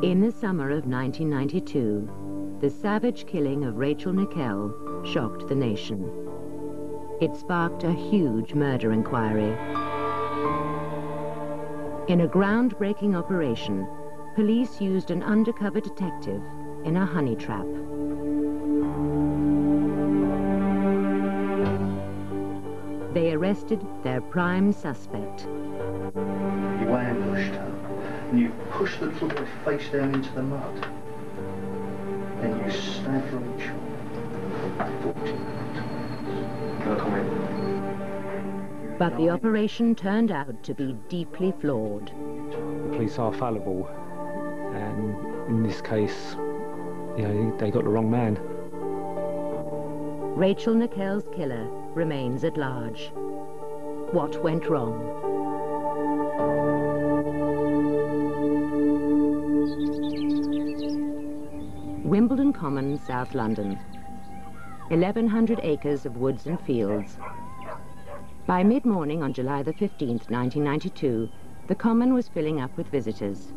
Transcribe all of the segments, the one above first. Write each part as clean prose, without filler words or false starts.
In the summer of 1992, the savage killing of Rachel Nickell shocked the nation. It sparked a huge murder inquiry. In a groundbreaking operation, police used an undercover detective in a honey trap. They arrested their prime suspect. You ambushed her, and you pushed the little boy face down into the mud. Then you stabbed Rachel 14 times. No comment. But the operation turned out to be deeply flawed. The police are fallible, and in this case, you know, they got the wrong man. Rachel Nickell's killer remains at large. What went wrong? Wimbledon Common, South London. 1,100 acres of woods and fields. By mid-morning on July the 15th, 1992, the Common was filling up with visitors.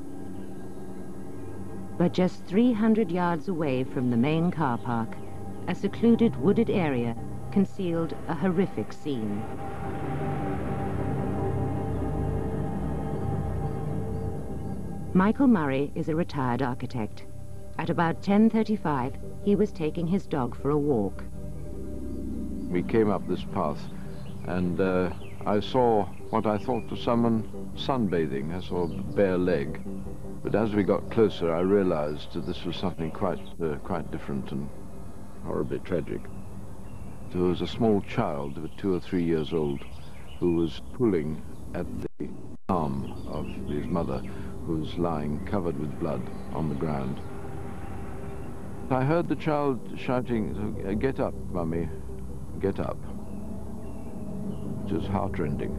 But just 300 yards away from the main car park, a secluded wooded area concealed a horrific scene. Michael Murray is a retired architect. At about 10:35, he was taking his dog for a walk. We came up this path, and I saw what I thought was someone sunbathing. I saw a bare leg. But as we got closer, I realized that this was something quite different and horribly tragic. There was a small child of 2 or 3 years old who was pulling at the arm of his mother, who was lying covered with blood on the ground. I heard the child shouting, "Get up, Mummy, get up." It was heartrending.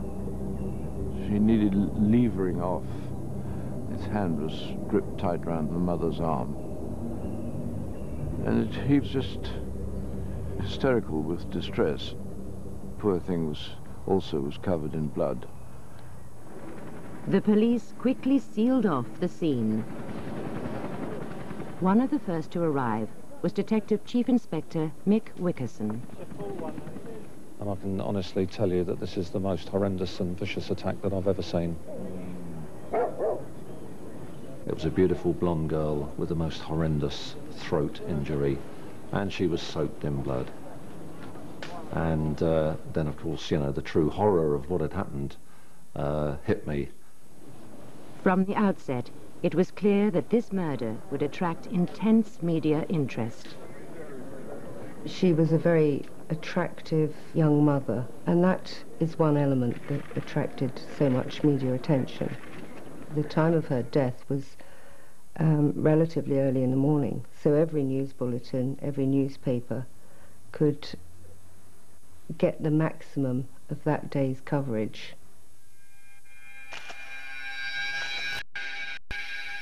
She needed levering off. His hand was gripped tight round the mother's arm. And he was just hysterical with distress. Poor thing was covered in blood. The police quickly sealed off the scene. One of the first to arrive was Detective Chief Inspector Mick Wickerson. And I can honestly tell you that this is the most horrendous and vicious attack that I've ever seen. It was a beautiful blonde girl with the most horrendous throat injury, and she was soaked in blood. And then, of course, you know, the true horror of what had happened hit me. From the outset, it was clear that this murder would attract intense media interest. She was a very attractive young mother, and that is one element that attracted so much media attention. The time of her death was relatively early in the morning, so every news bulletin, every newspaper could get the maximum of that day's coverage.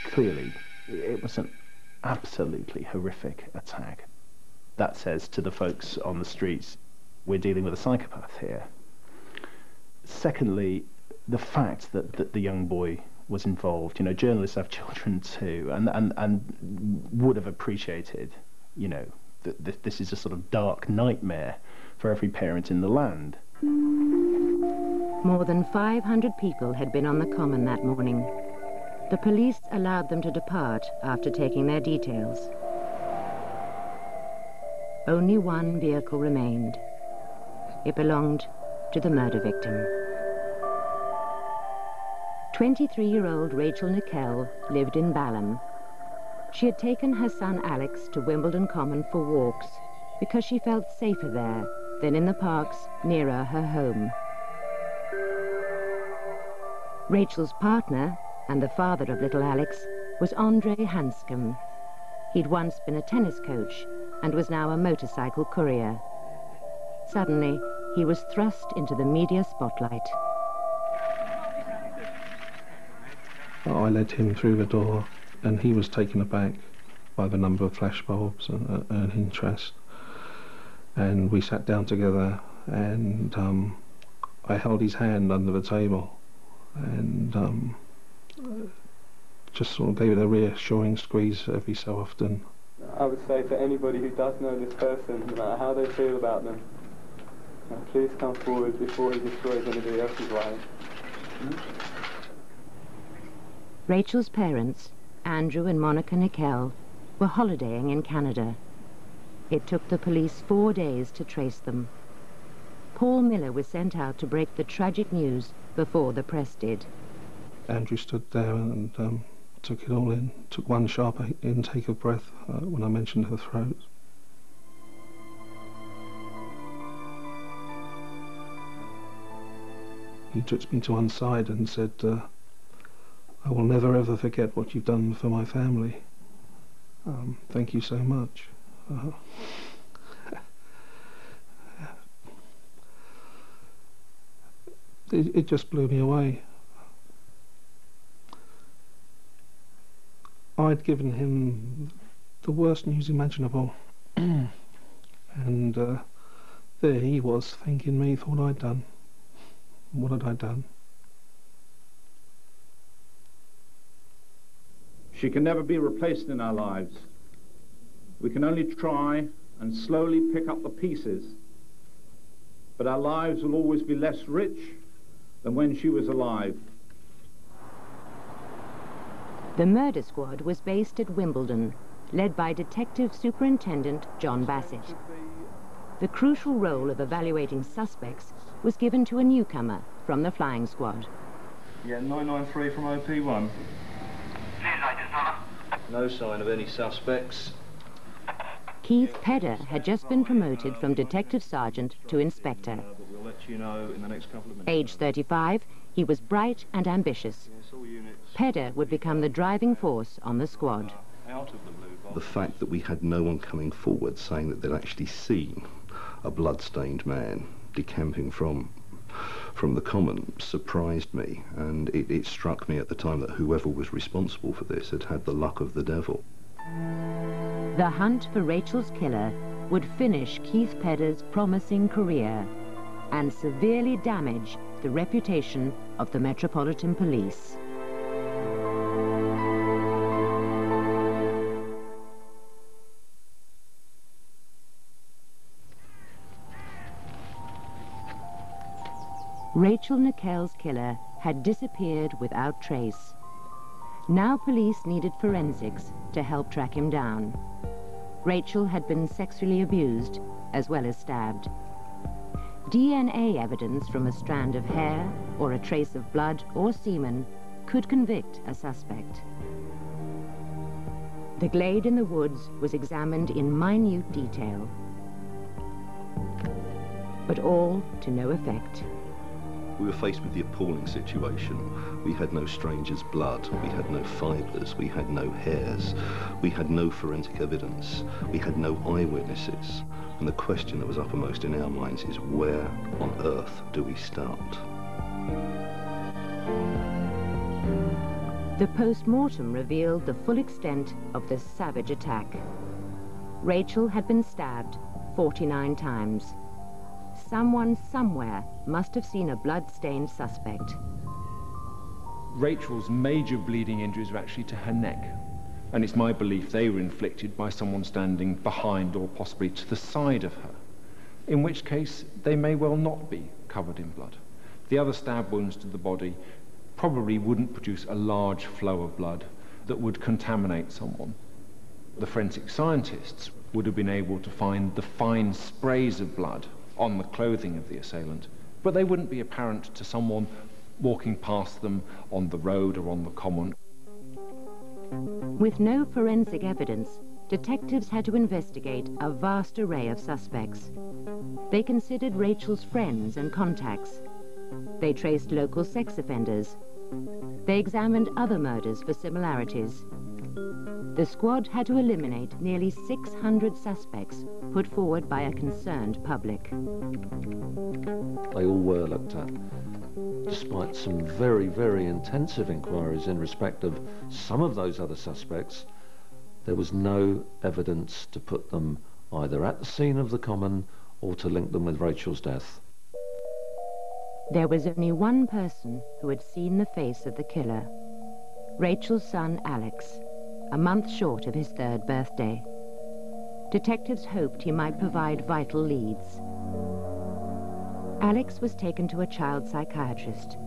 Clearly, it was an absolutely horrific attack. That says to the folks on the streets, we're dealing with a psychopath here. Secondly, the fact that the young boy was involved. You know, journalists have children too, and would have appreciated, you know, that this is a sort of dark nightmare for every parent in the land. More than 500 people had been on the Common that morning. The police allowed them to depart after taking their details. Only one vehicle remained. It belonged to the murder victim. 23-year-old Rachel Nickell lived in Balham. She had taken her son Alex to Wimbledon Common for walks because she felt safer there than in the parks nearer her home. Rachel's partner, and the father of little Alex, was Andre Hanscom. He'd once been a tennis coach and was now a motorcycle courier. Suddenly, he was thrust into the media spotlight. I led him through the door, and he was taken aback by the number of flashbulbs and interest. And we sat down together, and I held his hand under the table, and just sort of gave it a reassuring squeeze every so often. I would say to anybody who does know this person, no matter how they feel about them, please come forward before he destroys anybody else's life. Rachel's parents, Andrew and Monica Nickell, were holidaying in Canada. It took the police 4 days to trace them. Paul Miller was sent out to break the tragic news before the press did. Andrew stood there and took it all in, took one sharp intake of breath when I mentioned her throat. He took me to one side and said, I will never ever forget what you've done for my family. Thank you so much. It just blew me away. I'd given him the worst news imaginable. And there he was, thanking me for what I'd done. What had I done? She can never be replaced in our lives. We can only try and slowly pick up the pieces. But our lives will always be less rich than when she was alive. The murder squad was based at Wimbledon, led by Detective Superintendent John Bassett. The crucial role of evaluating suspects was given to a newcomer from the flying squad. Yeah, 993 from OP1. No sign of any suspects. Keith Pedder had just been promoted from Detective Sergeant to Inspector. We'll let you know in the next couple of minutes. Age 35, he was bright and ambitious. Pedder would become the driving force on the squad. The fact that we had no one coming forward saying that they'd actually seen a blood-stained man decamping from the Common surprised me, and it struck me at the time that whoever was responsible for this had had the luck of the devil. The hunt for Rachel's killer would finish Keith Pedder's promising career and severely damage the reputation of the Metropolitan Police. Rachel Nickell's killer had disappeared without trace. Now police needed forensics to help track him down. Rachel had been sexually abused as well as stabbed. DNA evidence from a strand of hair or a trace of blood or semen could convict a suspect. The glade in the woods was examined in minute detail, but all to no effect. We were faced with the appalling situation. We had no stranger's blood, we had no fibres, we had no hairs, we had no forensic evidence, we had no eyewitnesses. And the question that was uppermost in our minds is, where on earth do we start? The post-mortem revealed the full extent of the savage attack. Rachel had been stabbed 49 times. Someone somewhere must have seen a blood-stained suspect. Rachel's major bleeding injuries were actually to her neck, and it's my belief they were inflicted by someone standing behind or possibly to the side of her, in which case they may well not be covered in blood. The other stab wounds to the body probably wouldn't produce a large flow of blood that would contaminate someone. The forensic scientists would have been able to find the fine sprays of blood on the clothing of the assailant, but they wouldn't be apparent to someone walking past them on the road or on the common. With no forensic evidence, detectives had to investigate a vast array of suspects. They considered Rachel's friends and contacts. They traced local sex offenders. They examined other murders for similarities. The squad had to eliminate nearly 600 suspects put forward by a concerned public. They all were looked at, despite some very, very intensive inquiries in respect of some of those other suspects. There was no evidence to put them either at the scene of the Common or to link them with Rachel's death. There was only one person who had seen the face of the killer. Rachel's son Alex, a month short of his 3rd birthday. Detectives hoped he might provide vital leads. Alex was taken to a child psychiatrist.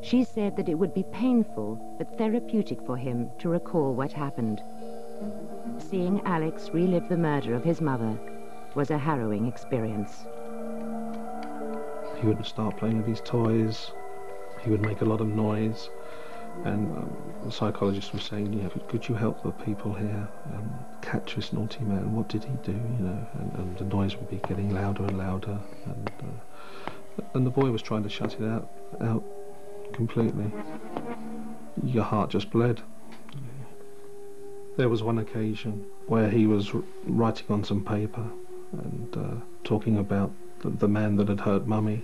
She said that it would be painful but therapeutic for him to recall what happened. Seeing Alex relive the murder of his mother was a harrowing experience. He would start playing with his toys. He would make a lot of noise. And the psychologist was saying, yeah, could you help the people here catch this naughty man? What did he do, you know? And the noise would be getting louder and louder. And the boy was trying to shut it out completely. Your heart just bled. There was one occasion where he was writing on some paper and talking about the man that had hurt Mummy.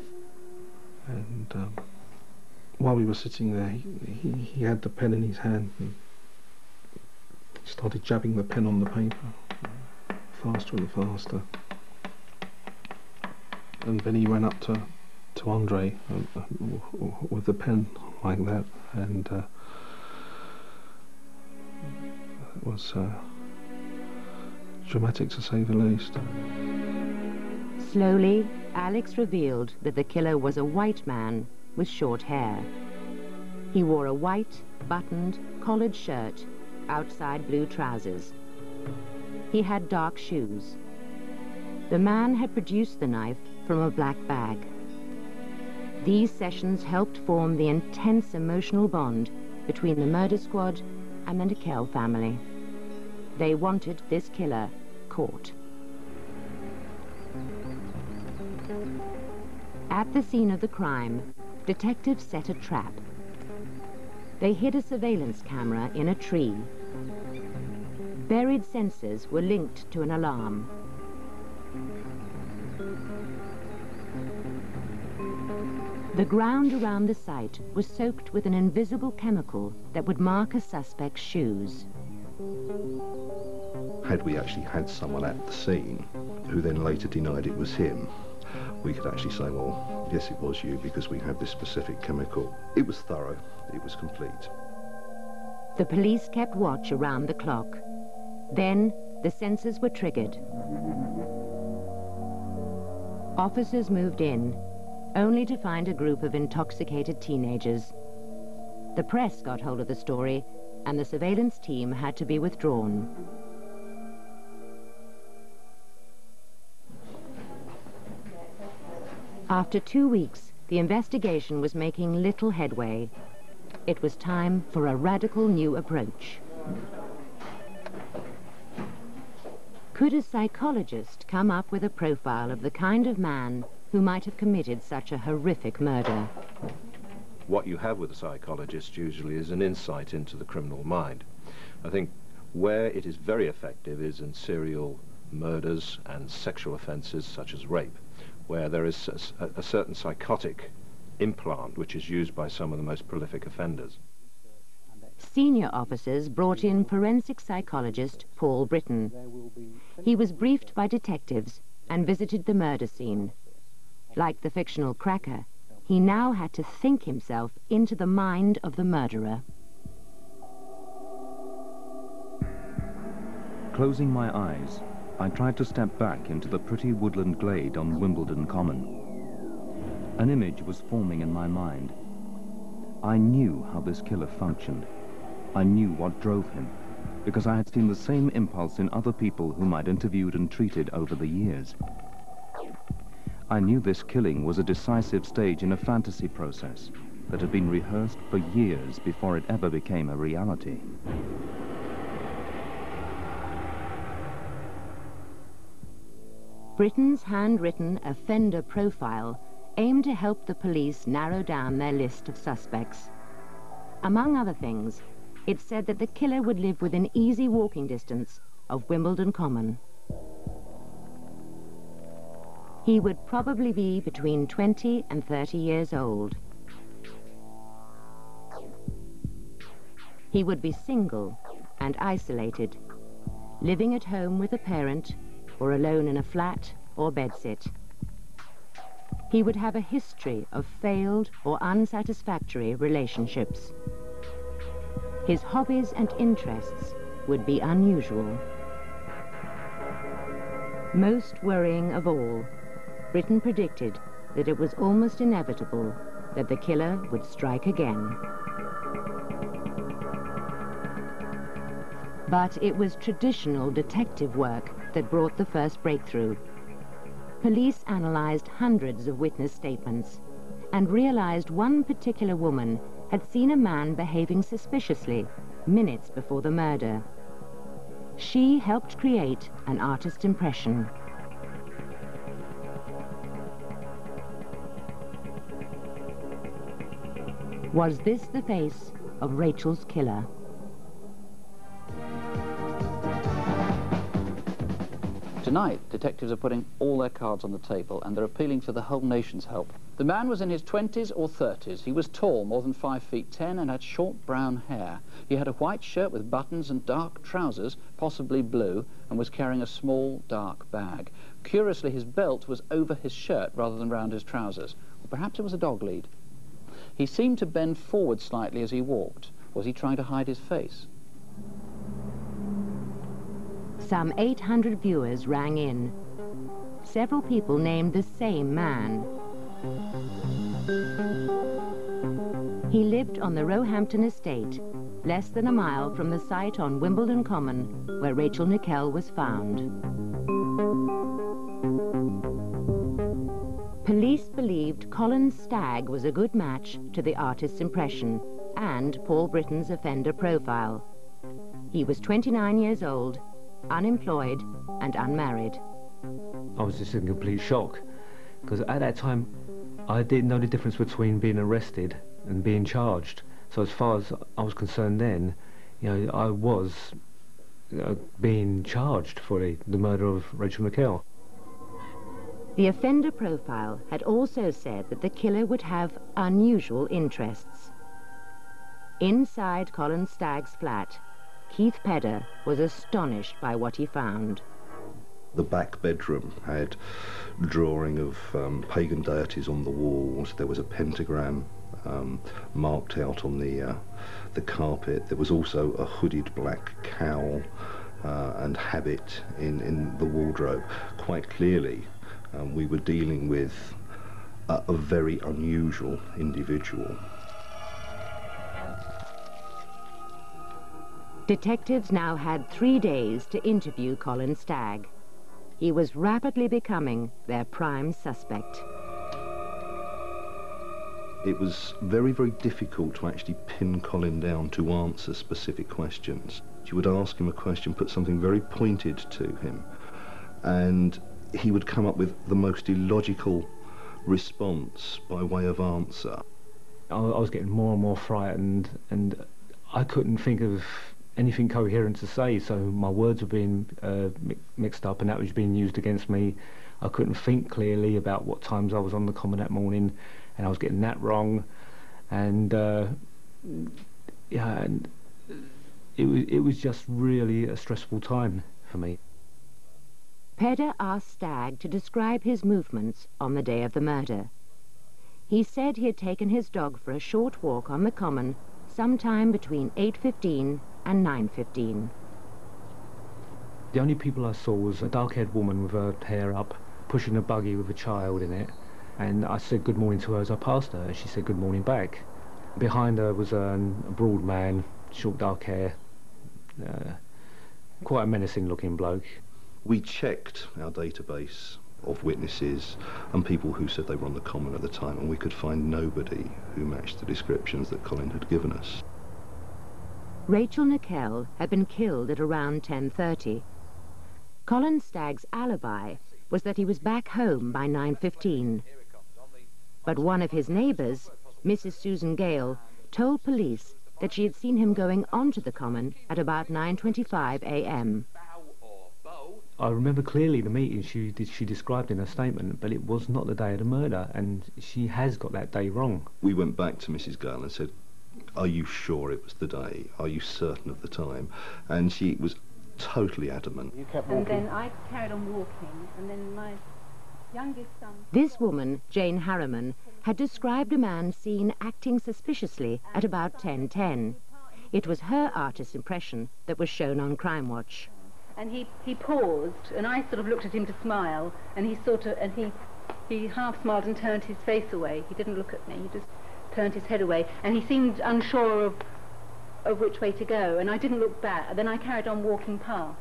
And while we were sitting there, he had the pen in his hand and started jabbing the pen on the paper, faster and faster. And then he ran up to Andre with the pen like that, and it was dramatic to say the least. Slowly, Alex revealed that the killer was a white man with short hair. He wore a white, buttoned, collared shirt, outside blue trousers. He had dark shoes. The man had produced the knife from a black bag. These sessions helped form the intense emotional bond between the murder squad and the Nickell family. They wanted this killer caught. At the scene of the crime, detectives set a trap. They hid a surveillance camera in a tree. Buried sensors were linked to an alarm. The ground around the site was soaked with an invisible chemical that would mark a suspect's shoes. Had we actually had someone at the scene who then later denied it was him, we could actually say, well, yes, it was you because we had this specific chemical. It was thorough. It was complete. The police kept watch around the clock. Then the sensors were triggered. Officers moved in, only to find a group of intoxicated teenagers. The press got hold of the story, and the surveillance team had to be withdrawn. After 2 weeks, the investigation was making little headway. It was time for a radical new approach. Could a psychologist come up with a profile of the kind of man who might have committed such a horrific murder? What you have with a psychologist usually is an insight into the criminal mind. I think where it is very effective is in serial murders and sexual offences such as rape, where there is a certain psychotic implant which is used by some of the most prolific offenders. Senior officers brought in forensic psychologist Paul Britton. He was briefed by detectives and visited the murder scene. Like the fictional cracker, he now had to think himself into the mind of the murderer. Closing my eyes, I tried to step back into the pretty woodland glade on Wimbledon Common. An image was forming in my mind. I knew how this killer functioned. I knew what drove him, because I had seen the same impulse in other people whom I'd interviewed and treated over the years. I knew this killing was a decisive stage in a fantasy process that had been rehearsed for years before it ever became a reality. Britton's handwritten offender profile aimed to help the police narrow down their list of suspects. Among other things, it said that the killer would live within easy walking distance of Wimbledon Common. He would probably be between 20 and 30 years old. He would be single and isolated, living at home with a parent or alone in a flat or bedsit. He would have a history of failed or unsatisfactory relationships. His hobbies and interests would be unusual. Most worrying of all, Britain predicted that it was almost inevitable that the killer would strike again. But it was traditional detective work that brought the first breakthrough. Police analyzed hundreds of witness statements and realized one particular woman had seen a man behaving suspiciously minutes before the murder. She helped create an artist's impression. Was this the face of Rachel's killer? Tonight, detectives are putting all their cards on the table and they're appealing for the whole nation's help. The man was in his 20s or 30s. He was tall, more than 5'10", and had short brown hair. He had a white shirt with buttons and dark trousers, possibly blue, and was carrying a small, dark bag. Curiously, his belt was over his shirt rather than round his trousers. Or perhaps it was a dog lead. He seemed to bend forward slightly as he walked. Was he trying to hide his face? Some 800 viewers rang in. Several people named the same man. He lived on the Roehampton estate, less than a mile from the site on Wimbledon Common where Rachel Nickell was found. Police believed Colin Stagg was a good match to the artist's impression and Paul Britton's offender profile. He was 29 years old, unemployed and unmarried. I was just in complete shock because at that time I didn't know the difference between being arrested and being charged. So as far as I was concerned then, you know, I was being charged for the murder of Rachel Nickell. The offender profile had also said that the killer would have unusual interests. Inside Colin Stagg's flat, Keith Pedder was astonished by what he found. The back bedroom had drawing of pagan deities on the walls. There was a pentagram marked out on the carpet. There was also a hooded black cowl and habit in the wardrobe. Quite clearly, we were dealing with a very unusual individual. Detectives now had 3 days to interview Colin Stagg. He was rapidly becoming their prime suspect. It was very, very difficult to actually pin Colin down to answer specific questions. You would ask him a question, put something very pointed to him, and he would come up with the most illogical response by way of answer. I was getting more and more frightened, and I couldn't think of anything coherent to say, so my words were being mixed up and that was being used against me. I couldn't think clearly about what times I was on the common that morning, and I was getting that wrong, and yeah, and it was just really a stressful time for me. Pedder asked Stagg to describe his movements on the day of the murder. He said he had taken his dog for a short walk on the common sometime between 8:15 and 9:15. The only people I saw was a dark-haired woman with her hair up, pushing a buggy with a child in it, and I said good morning to her as I passed her, and she said good morning back. Behind her was a broad man, short dark hair, quite a menacing looking bloke. We checked our database of witnesses and people who said they were on the common at the time, and we could find nobody who matched the descriptions that Colin had given us. Rachel Nickell had been killed at around 10:30. Colin Stagg's alibi was that he was back home by 9:15. But one of his neighbours, Mrs. Susan Gale, told police that she had seen him going onto the common at about 9:25 a.m. I remember clearly the meeting she described in her statement, but it was not the day of the murder, and she has got that day wrong. We went back to Mrs. Gale and said, are you sure it was the day? Are you certain of the time? And she was totally adamant. You kept walking. And then I carried on walking, and then my youngest son... This woman, Jane Harriman, had described a man seen acting suspiciously at about 10:10. It was her artist's impression that was shown on Crime Watch. And he paused, and I sort of looked at him to smile, and he half smiled and turned his face away. He didn't look at me, he just turned his head away, and he seemed unsure of which way to go, and I didn't look back. Then I carried on walking past.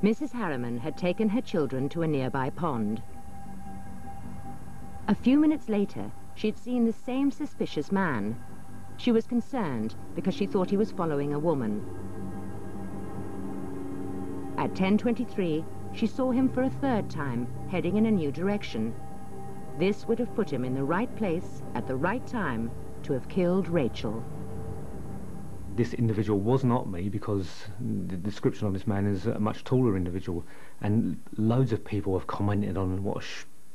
Mrs. Harriman had taken her children to a nearby pond. A few minutes later, she'd seen the same suspicious man. She was concerned because she thought he was following a woman. At 10:23, she saw him for a third time, heading in a new direction. This would have put him in the right place at the right time to have killed Rachel. This individual was not me, because the description of this man is a much taller individual, and loads of people have commented on what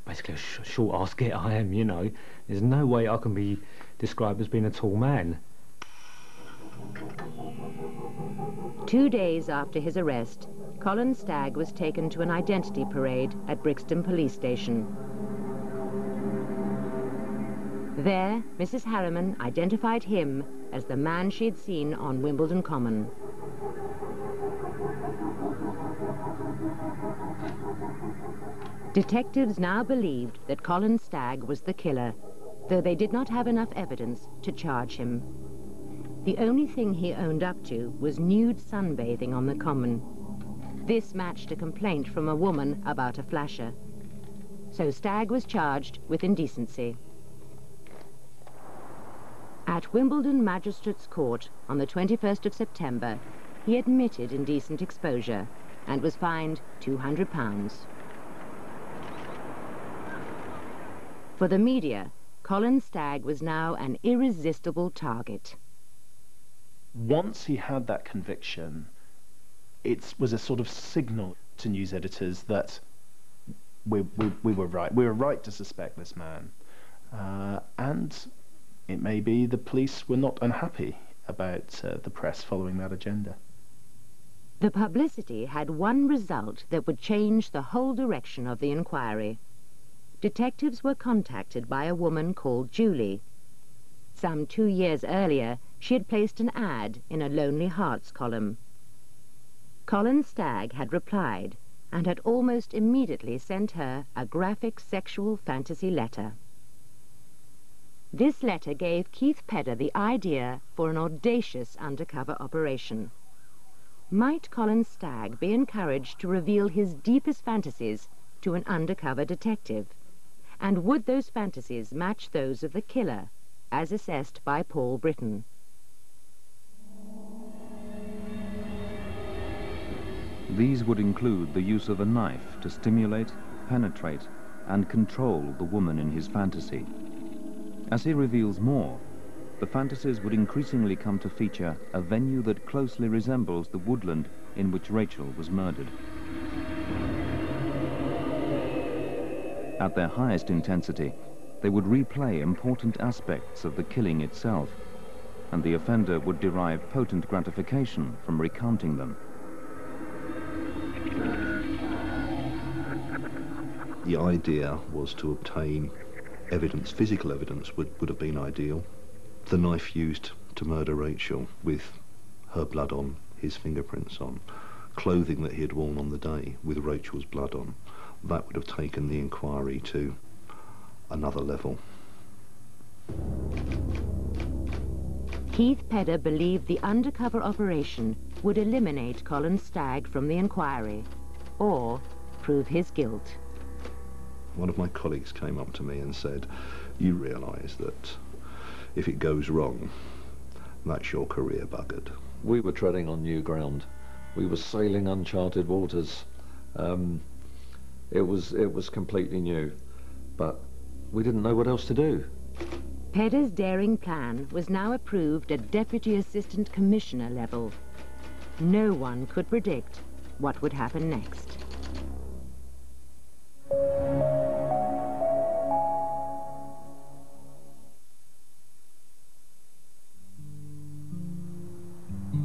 basically a short-ass git I am, you know. There's no way I can be described as being a tall man. 2 days after his arrest, Colin Stagg was taken to an identity parade at Brixton Police Station. There, Mrs. Harriman identified him as the man she'd seen on Wimbledon Common. Detectives now believed that Colin Stagg was the killer, though they did not have enough evidence to charge him. The only thing he owned up to was nude sunbathing on the Common. This matched a complaint from a woman about a flasher. So Stagg was charged with indecency. At Wimbledon Magistrates' Court on the 21st of September, he admitted indecent exposure and was fined £200. For the media, Colin Stagg was now an irresistible target. Once he had that conviction, it was a sort of signal to news editors that we were right. We were right to suspect this man. And it may be the police were not unhappy about the press following that agenda. The publicity had one result that would change the whole direction of the inquiry. Detectives were contacted by a woman called Julie. Some 2 years earlier, she had placed an ad in a Lonely Hearts column. Colin Stagg had replied and had almost immediately sent her a graphic sexual fantasy letter. This letter gave Keith Pedder the idea for an audacious undercover operation. Might Colin Stagg be encouraged to reveal his deepest fantasies to an undercover detective? And would those fantasies match those of the killer, as assessed by Paul Britton? These would include the use of a knife to stimulate, penetrate, and control the woman in his fantasy. As he reveals more, the fantasies would increasingly come to feature a venue that closely resembles the woodland in which Rachel was murdered. At their highest intensity, they would replay important aspects of the killing itself, and the offender would derive potent gratification from recounting them. The idea was to obtain evidence, physical evidence would have been ideal. The knife used to murder Rachel with her blood on, his fingerprints on, clothing that he had worn on the day with Rachel's blood on, that would have taken the inquiry to another level. Keith Pedder believed the undercover operation would eliminate Colin Stagg from the inquiry, or prove his guilt. One of my colleagues came up to me and said, "You realise that if it goes wrong, that's your career buggered." We were treading on new ground. We were sailing uncharted waters. It was completely new, but we didn't know what else to do. Pedder's daring plan was now approved at Deputy Assistant Commissioner level. No one could predict what would happen next.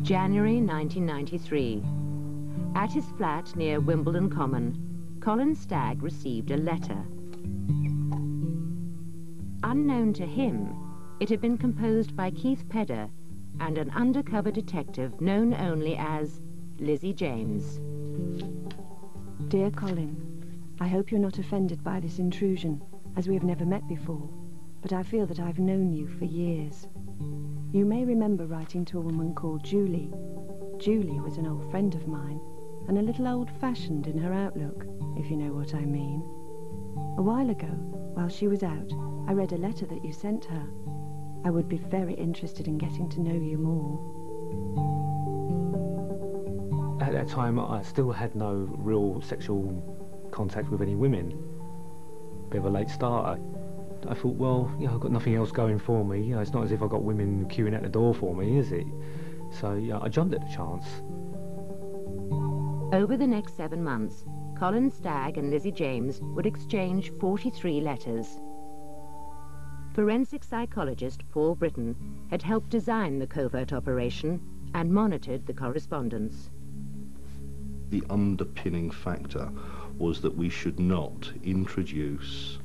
January 1993. At his flat near Wimbledon Common, Colin Stagg received a letter. Unknown to him, it had been composed by Keith Pedder and an undercover detective known only as Lizzie James. Dear Colin, I hope you're not offended by this intrusion, as we have never met before, but I feel that I've known you for years. You may remember writing to a woman called Julie. Julie was an old friend of mine, and a little old-fashioned in her outlook, if you know what I mean. A while ago, while she was out, I read a letter that you sent her. I would be very interested in getting to know you more. At that time, I still had no real sexual contact with any women. Bit of a late starter. I thought, well, you know, I've got nothing else going for me. You know, it's not as if I've got women queuing at the door for me, is it? So, yeah, I jumped at the chance. Over the next 7 months, Colin Stagg and Lizzie James would exchange 43 letters. Forensic psychologist Paul Britton had helped design the covert operation and monitored the correspondence. The underpinning factor was that we should not introduce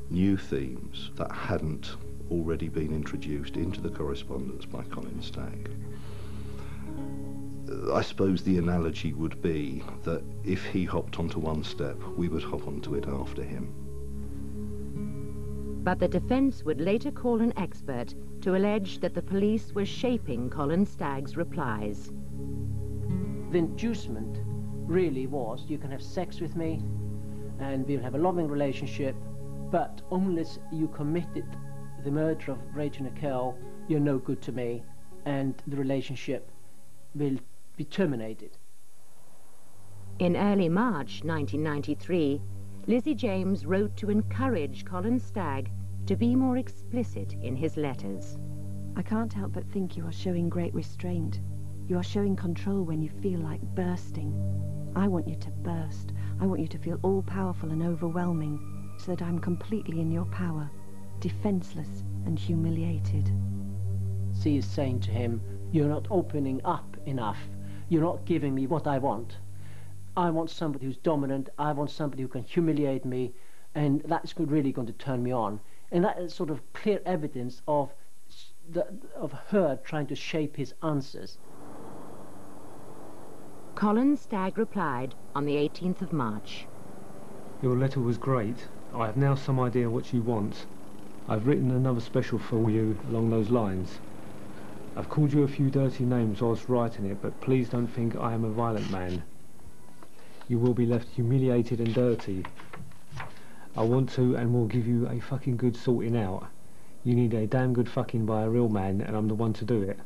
new themes that hadn't already been introduced into the correspondence by Colin Stagg. I suppose the analogy would be that if he hopped onto one step, we would hop onto it after him. But the defence would later call an expert to allege that the police were shaping Colin Stagg's replies. The inducement really was, you can have sex with me and we'll have a loving relationship, but unless you committed the murder of Rachel Nickell, you're no good to me and the relationship will be terminated. In early March 1993, Lizzie James wrote to encourage Colin Stagg to be more explicit in his letters. I can't help but think you are showing great restraint. You are showing control when you feel like bursting. I want you to burst. I want you to feel all-powerful and overwhelming, so that I'm completely in your power, defenseless and humiliated. She is saying to him, you're not opening up enough. You're not giving me what I want. I want somebody who's dominant. I want somebody who can humiliate me, and that's really going to turn me on. And that is sort of clear evidence of her trying to shape his answers. Colin Stagg replied on the 18th of March. Your letter was great. I have now some idea what you want. I've written another special for you along those lines. I've called you a few dirty names whilst writing it, but please don't think I am a violent man. You will be left humiliated and dirty. I want to and will give you a fucking good sorting out. You need a damn good fucking by a real man, and I'm the one to do it.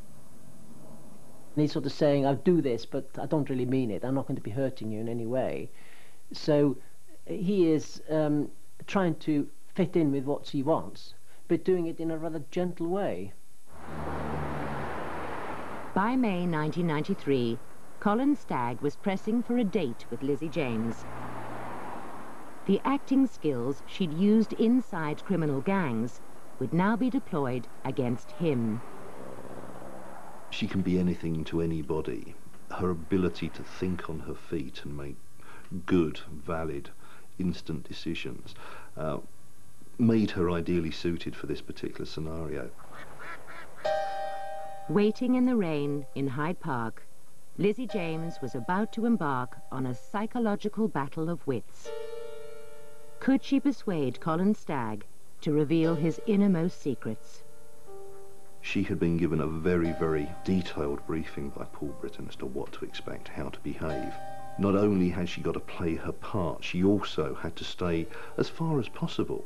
And he's sort of saying, I'll do this, but I don't really mean it. I'm not going to be hurting you in any way. So he is trying to fit in with what she wants, but doing it in a rather gentle way. By May 1993, Colin Stagg was pressing for a date with Lizzie James. The acting skills she'd used inside criminal gangs would now be deployed against him. She can be anything to anybody. Her ability to think on her feet and make good, valid, instant decisions made her ideally suited for this particular scenario. Waiting in the rain in Hyde Park, Lizzie James was about to embark on a psychological battle of wits. Could she persuade Colin Stagg to reveal his innermost secrets? She had been given a very, very detailed briefing by Paul Britton as to what to expect, how to behave. Not only had she got to play her part, she also had to stay, as far as possible,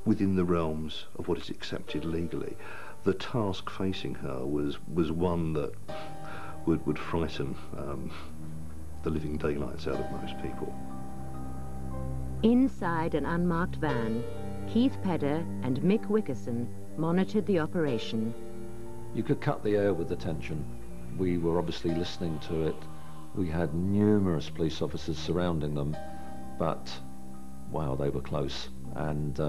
within the realms of what is accepted legally. The task facing her was one that would frighten the living daylights out of most people. Inside an unmarked van, Keith Pedder and Mick Wickerson monitored the operation. You could cut the air with the tension. We were obviously listening to it. We had numerous police officers surrounding them, but wow, they were close, and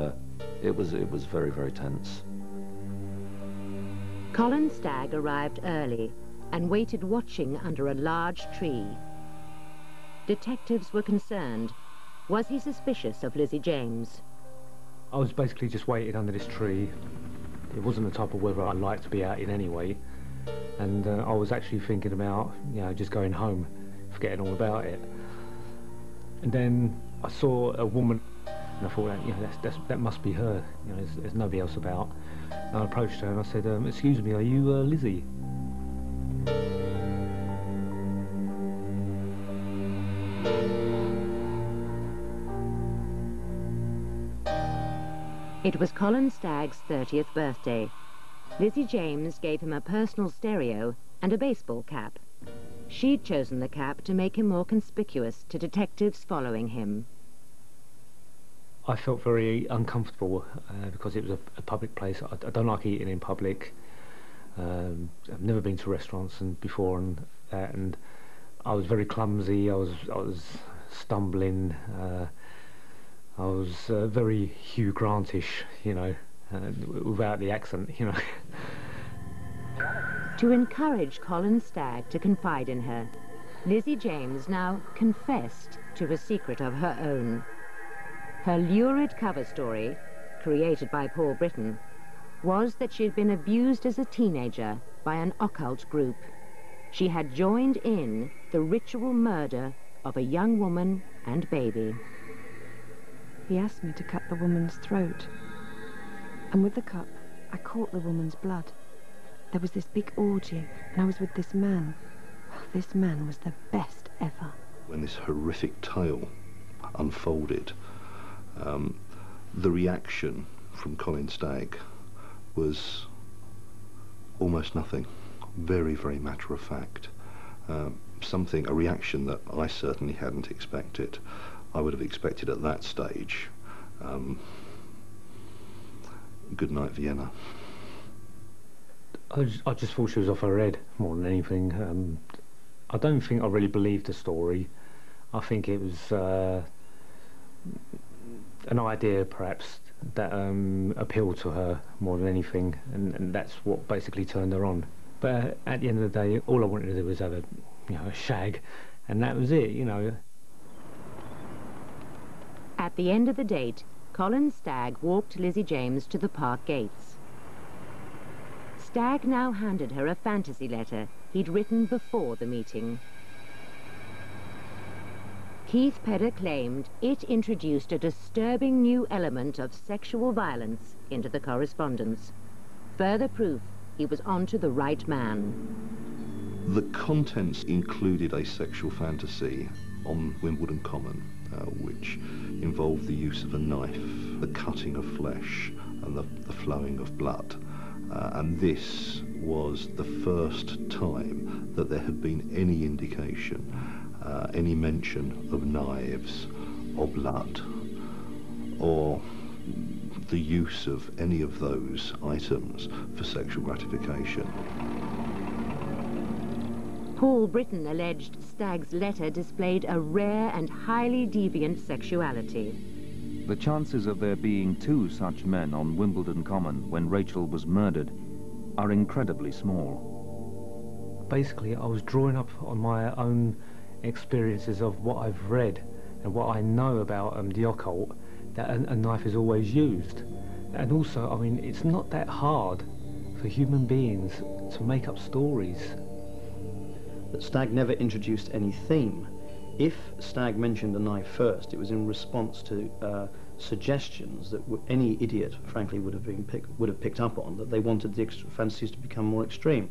it was very, very tense. Colin Stagg arrived early and waited watching under a large tree. Detectives were concerned. Was he suspicious of Lizzie James? I was basically just waiting under this tree. It wasn't the type of weather I liked to be out in anyway. And I was actually thinking about, you know, just going home, forgetting all about it. And then I saw a woman, and I thought, you know, that must be her. You know, there's nobody else about. And I approached her and I said, "Excuse me, are you Lizzie?" It was Colin Stagg's 30th birthday. Lizzie James gave him a personal stereo and a baseball cap. She'd chosen the cap to make him more conspicuous to detectives following him. I felt very uncomfortable because it was a public place. I don't like eating in public. I've never been to restaurants before and that, and I was very clumsy. I was stumbling. I was very Hugh Grantish, you know, without the accent, you know. To encourage Colin Stagg to confide in her, Lizzie James now confessed to a secret of her own. Her lurid cover story, created by Paul Britton, was that she had been abused as a teenager by an occult group. She had joined in the ritual murder of a young woman and baby. He asked me to cut the woman's throat. And with the cup, I caught the woman's blood. There was this big orgy, and I was with this man. Oh, this man was the best ever. When this horrific tale unfolded, the reaction from Colin Stagg was almost nothing. Very, very matter of fact. A reaction that I certainly hadn't expected. I would have expected at that stage, good night, Vienna. I just thought she was off her head more than anything. I don't think I really believed the story. I think it was an idea, perhaps, that appealed to her more than anything, and that's what basically turned her on. But at the end of the day, all I wanted to do was have a shag, and that was it, you know. At the end of the date, Colin Stagg walked Lizzie James to the park gates. Stagg now handed her a fantasy letter he'd written before the meeting. Keith Pedder claimed it introduced a disturbing new element of sexual violence into the correspondence. Further proof he was onto the right man. The contents included a sexual fantasy on Wimbledon Common, which involved the use of a knife, the cutting of flesh, and the flowing of blood. And this was the first time that there had been any indication, any mention of knives or blood, or the use of any of those items for sexual gratification. Paul Britton alleged Stagg's letter displayed a rare and highly deviant sexuality. The chances of there being two such men on Wimbledon Common when Rachel was murdered are incredibly small. Basically, I was drawing up on my own experiences of what I've read and what I know about the occult, that a knife is always used. And also, I mean, it's not that hard for human beings to make up stories. That Stagg never introduced any theme. If Stagg mentioned a knife first, it was in response to suggestions that any idiot, frankly, would have picked up on, that they wanted the fantasies to become more extreme.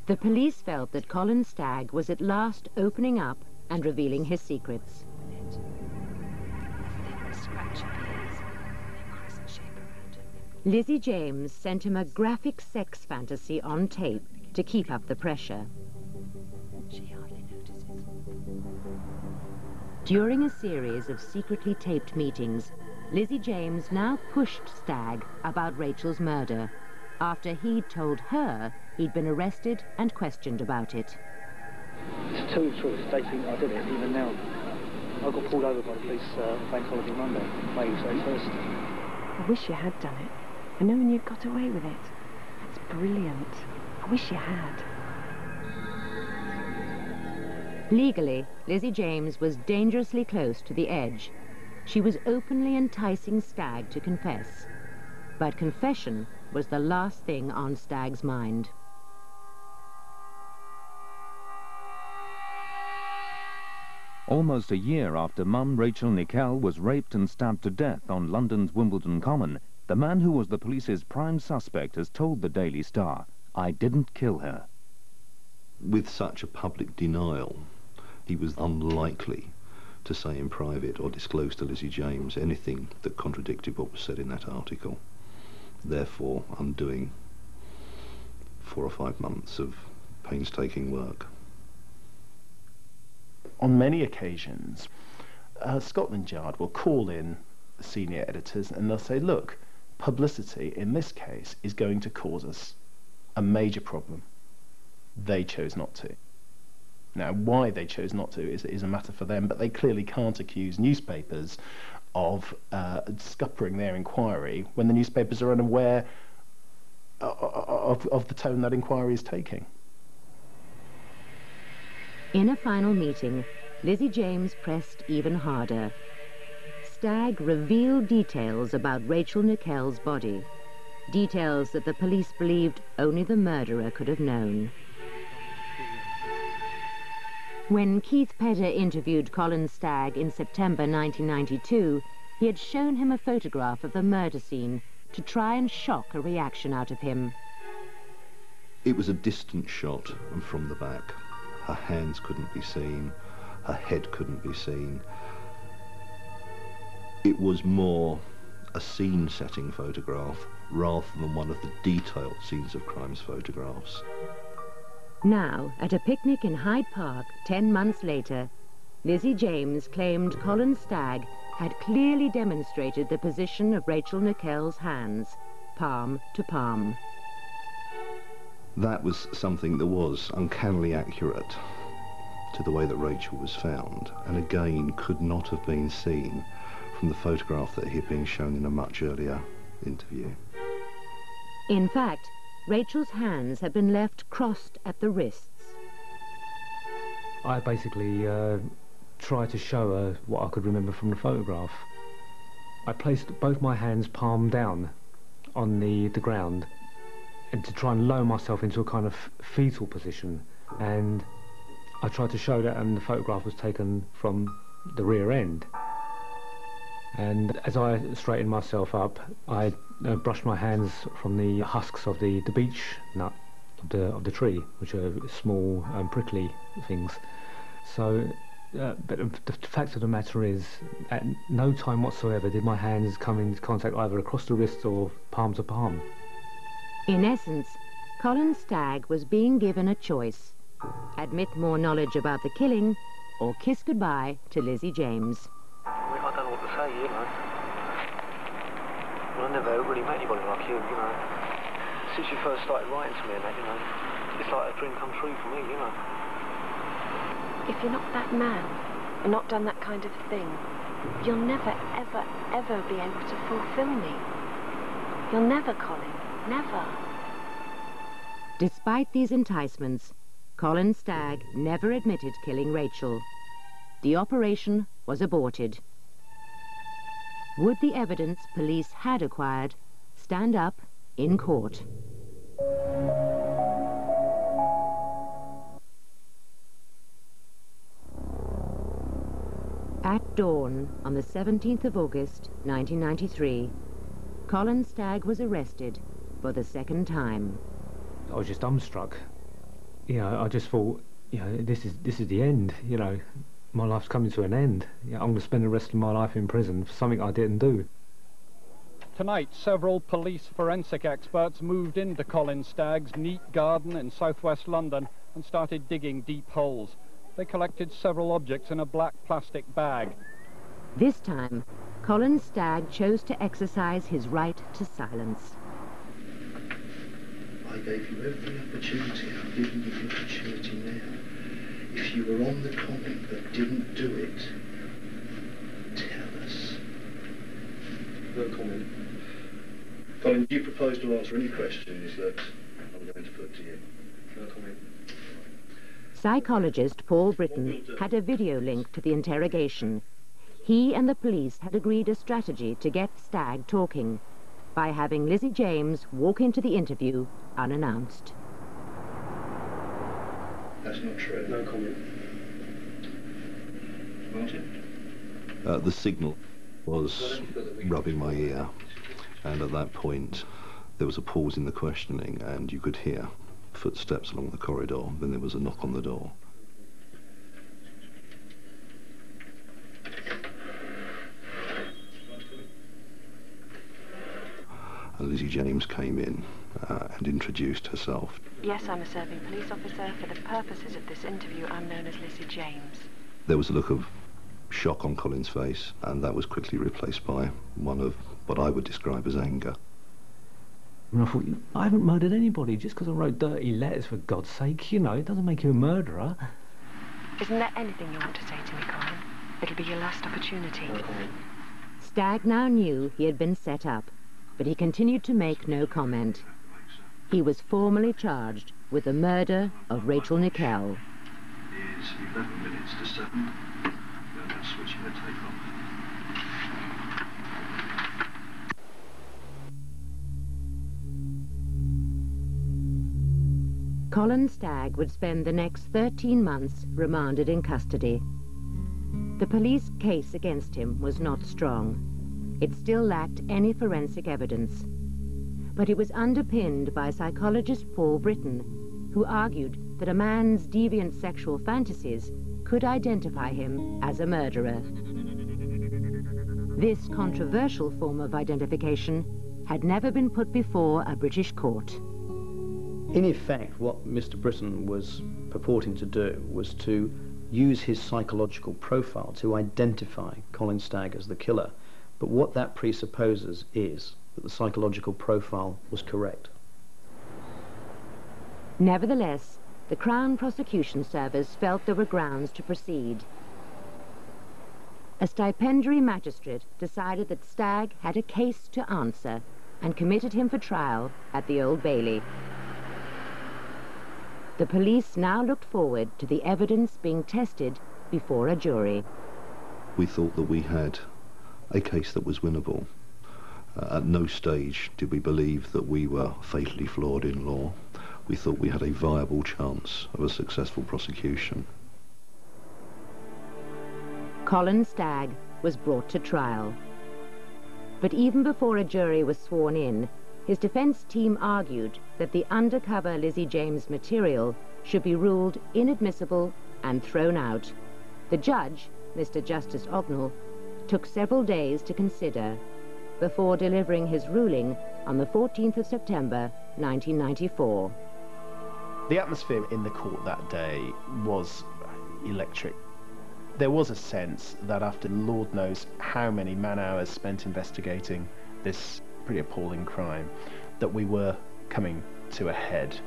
The police felt that Colin Stagg was at last opening up and revealing his secrets. Lizzie James sent him a graphic sex fantasy on tape to keep up the pressure. She hardly notices. During a series of secretly taped meetings, Lizzie James now pushed Stagg about Rachel's murder, after he'd told her he'd been arrested and questioned about it. To tell you the truth, they think I did it, even now. I got pulled over by the police bank holiday Monday, May 31st. I wish you had done it, and knowing you'd got away with it. It's brilliant. I wish you had. Legally, Lizzie James was dangerously close to the edge. She was openly enticing Stagg to confess. But confession was the last thing on Stagg's mind. Almost a year after Mum Rachel Nickell was raped and stabbed to death on London's Wimbledon Common, the man who was the police's prime suspect has told the Daily Star, "I didn't kill her." With such a public denial, he was unlikely to say in private or disclose to Lizzie James anything that contradicted what was said in that article, therefore undoing 4 or 5 months of painstaking work. On many occasions, Scotland Yard will call in the senior editors and they'll say, look, publicity in this case is going to cause us a major problem. They chose not to. Now, why they chose not to is a matter for them, but they clearly can't accuse newspapers of scuppering their inquiry when the newspapers are unaware of the tone that inquiry is taking. In a final meeting, Lizzie James pressed even harder. Stagg revealed details about Rachel Nickell's body, details that the police believed only the murderer could have known. When Keith Pedder interviewed Colin Stagg in September 1992, he had shown him a photograph of the murder scene to try and shock a reaction out of him. It was a distant shot and from the back. Her hands couldn't be seen, her head couldn't be seen. It was more a scene-setting photograph rather than one of the detailed scenes of crimes photographs. Now, at a picnic in Hyde Park 10 months later, Lizzie James claimed Colin Stagg had clearly demonstrated the position of Rachel Nickell's hands, palm to palm. That was something that was uncannily accurate to the way that Rachel was found, and again could not have been seen from the photograph that he had been shown in a much earlier interview. In fact, Rachel's hands had been left crossed at the wrists. I basically tried to show her what I could remember from the photograph. I placed both my hands palm down on the ground and to try and lower myself into a kind of fetal position, and I tried to show that, and the photograph was taken from the rear end. And as I straightened myself up, I brushed my hands from the husks of the beech nut of the tree, which are small prickly things. So, but the fact of the matter is, at no time whatsoever did my hands come into contact either across the wrist or palm to palm. In essence, Colin Stagg was being given a choice: admit more knowledge about the killing, or kiss goodbye to Lizzie James. I don't know what to say, you know. Well, I never really met anybody like you, you know. Since you first started writing to me and that, you know, it's like a dream come true for me, you know. If you're not that man, and not done that kind of thing, you'll never, ever, ever be able to fulfill me. You'll never, Colin, never. Despite these enticements, Colin Stagg never admitted killing Rachel. The operation was aborted. Would the evidence police had acquired stand up in court? At dawn on the 17th of August 1993, Colin Stagg was arrested for the second time. I was just dumbstruck. You know, I just thought, you know, this is the end. You know, my life's coming to an end. You know, I'm going to spend the rest of my life in prison for something I didn't do. Tonight, several police forensic experts moved into Colin Stagg's neat garden in southwest London and started digging deep holes. They collected several objects in a black plastic bag. This time, Colin Stagg chose to exercise his right to silence. I gave you every opportunity. I've given you the opportunity now. If you were on the common but didn't do it, tell us. No comment. Colin, do you propose to answer any questions that I'm going to put to you? No comment. Psychologist Paul Britton had a video link to the interrogation. He and the police had agreed a strategy to get Stagg talking by having Lizzie James walk into the interview unannounced. That's not true. No comment. The signal was rubbing my ear, and at that point there was a pause in the questioning, and you could hear footsteps along the corridor. Then there was a knock on the door. And Lizzie James came in and introduced herself. Yes, I'm a serving police officer. For the purposes of this interview, I'm known as Lizzie James. There was a look of shock on Colin's face, and that was quickly replaced by one of what I would describe as anger. And I thought, I haven't murdered anybody just because I wrote dirty letters, for God's sake. You know, it doesn't make you a murderer. Isn't there anything you want to say to me, Colin? It'll be your last opportunity. Stagg now knew he had been set up, but he continued to make no comment. He was formally charged with the murder of Rachel Nickell. It's 11 minutes to 7. We're now switching the tape off. Colin Stagg would spend the next 13 months remanded in custody. The police case against him was not strong. It still lacked any forensic evidence. But it was underpinned by psychologist Paul Britton, who argued that a man's deviant sexual fantasies could identify him as a murderer. This controversial form of identification had never been put before a British court. In effect, what Mr. Britton was purporting to do was to use his psychological profile to identify Colin Stagg as the killer. But what that presupposes is that the psychological profile was correct. Nevertheless, the Crown Prosecution Service felt there were grounds to proceed. A stipendiary magistrate decided that Stagg had a case to answer and committed him for trial at the Old Bailey. The police now looked forward to the evidence being tested before a jury. We thought that we had a case that was winnable. At no stage did we believe that we were fatally flawed in law. We thought we had a viable chance of a successful prosecution. Colin Stagg was brought to trial. But even before a jury was sworn in, his defence team argued that the undercover Lizzie James material should be ruled inadmissible and thrown out. The judge, Mr. Justice Ognall, took several days to consider before delivering his ruling on the 14th of September 1994. The atmosphere in the court that day was electric. There was a sense that after Lord knows how many man-hours spent investigating this pretty appalling crime, that we were coming to a head.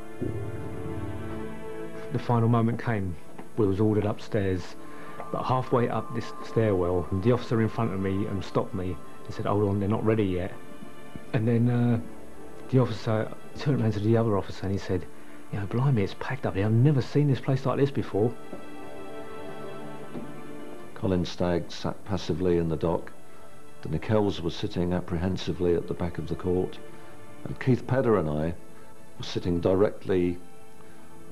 The final moment came. We was ordered upstairs, but halfway up this stairwell, the officer in front of me stopped me and said, "Hold on, they're not ready yet." And then the officer turned around to the other officer and he said, "You know, blimey, it's packed up here. I've never seen this place like this before." Colin Stagg sat passively in the dock. The Nickells were sitting apprehensively at the back of the court, and Keith Pedder and I were sitting directly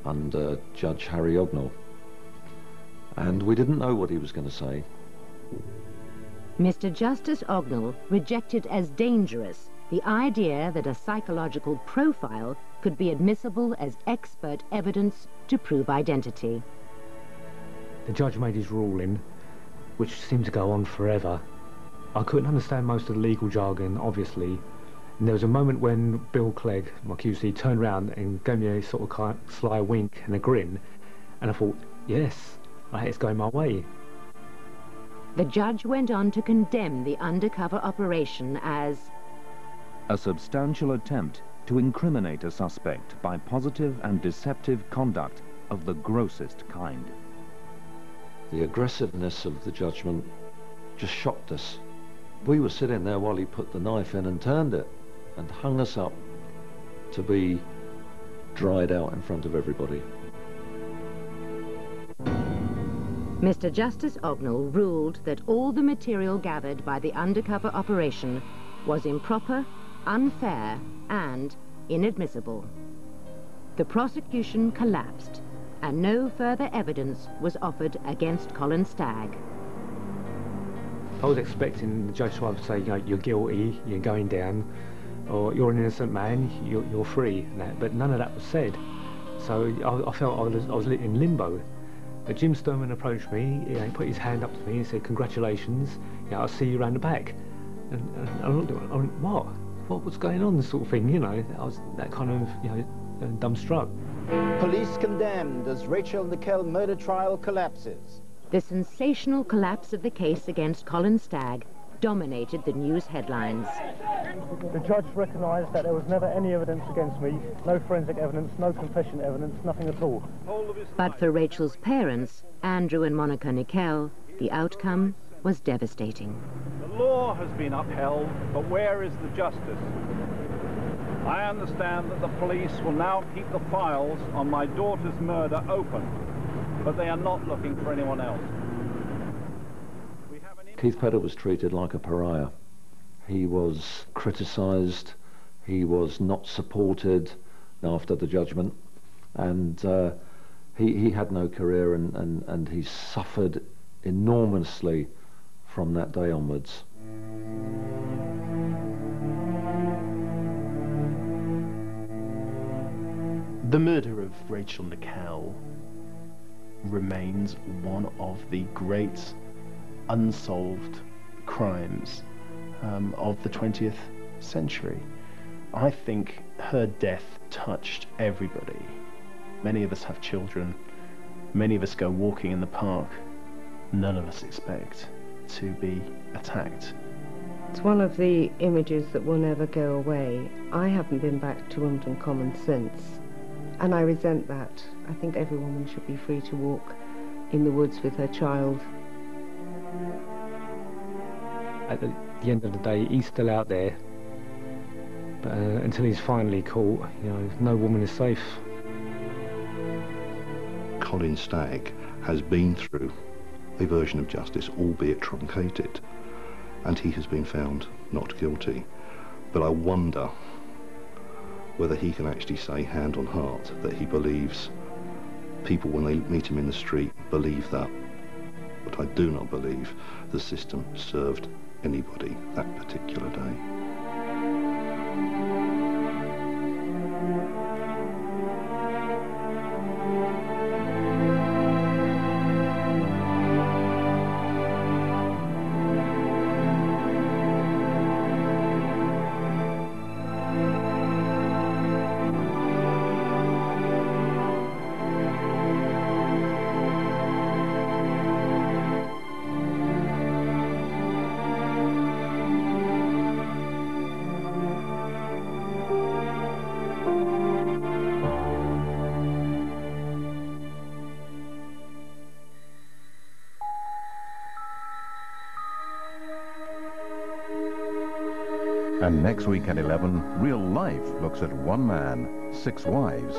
under Judge Harry Ognall. And we didn't know what he was going to say. Mr. Justice Ognall rejected as dangerous the idea that a psychological profile could be admissible as expert evidence to prove identity. The judge made his ruling, which seemed to go on forever. I couldn't understand most of the legal jargon, obviously, and there was a moment when Bill Clegg, my QC, turned around and gave me a sort of sly wink and a grin, and I thought, yes, it's going my way. The judge went on to condemn the undercover operation as a substantial attempt to incriminate a suspect by positive and deceptive conduct of the grossest kind. The aggressiveness of the judgment just shocked us. We were sitting there while he put the knife in and turned it and hung us up to be dried out in front of everybody. Mr. Justice Ognall ruled that all the material gathered by the undercover operation was improper, unfair, and inadmissible. The prosecution collapsed, and no further evidence was offered against Colin Stagg. I was expecting the judge to either say, you know, you're guilty, you're going down, or you're an innocent man, you're free, and that, but none of that was said. So I felt I was in limbo. But Jim Sturman approached me, you know, he put his hand up to me and said, congratulations, you know, I'll see you around the back. And I looked at him, I went, what? What was going on, sort of thing, you know? I was that kind of, you know, dumbstruck. Police condemned as Rachel Nickell murder trial collapses. The sensational collapse of the case against Colin Stagg dominated the news headlines. The judge recognised that there was never any evidence against me, no forensic evidence, no confession evidence, nothing at all. But for Rachel's parents, Andrew and Monica Nickell, the outcome was devastating. The law has been upheld, but where is the justice? I understand that the police will now keep the files on my daughter's murder open, but they are not looking for anyone else. Keith Pedder was treated like a pariah. He was criticised, he was not supported after the judgment, and he had no career, and he suffered enormously from that day onwards. The murder of Rachel Nickell remains one of the great unsolved crimes of the 20th century. I think her death touched everybody. Many of us have children, many of us go walking in the park. None of us expect to be attacked. It's one of the images that will never go away. I haven't been back to Wimbledon Common since, and I resent that. I think every woman should be free to walk in the woods with her child. At the end of the day, he's still out there, but until he's finally caught, you know, no woman is safe. Colin Stagg has been through a version of justice, albeit truncated, and he has been found not guilty. But I wonder whether he can actually say, hand on heart, that he believes people, when they meet him in the street, believe that. But I do not believe the system served anybody that particular day. And next week at 11, Real Life looks at one man, 6 wives.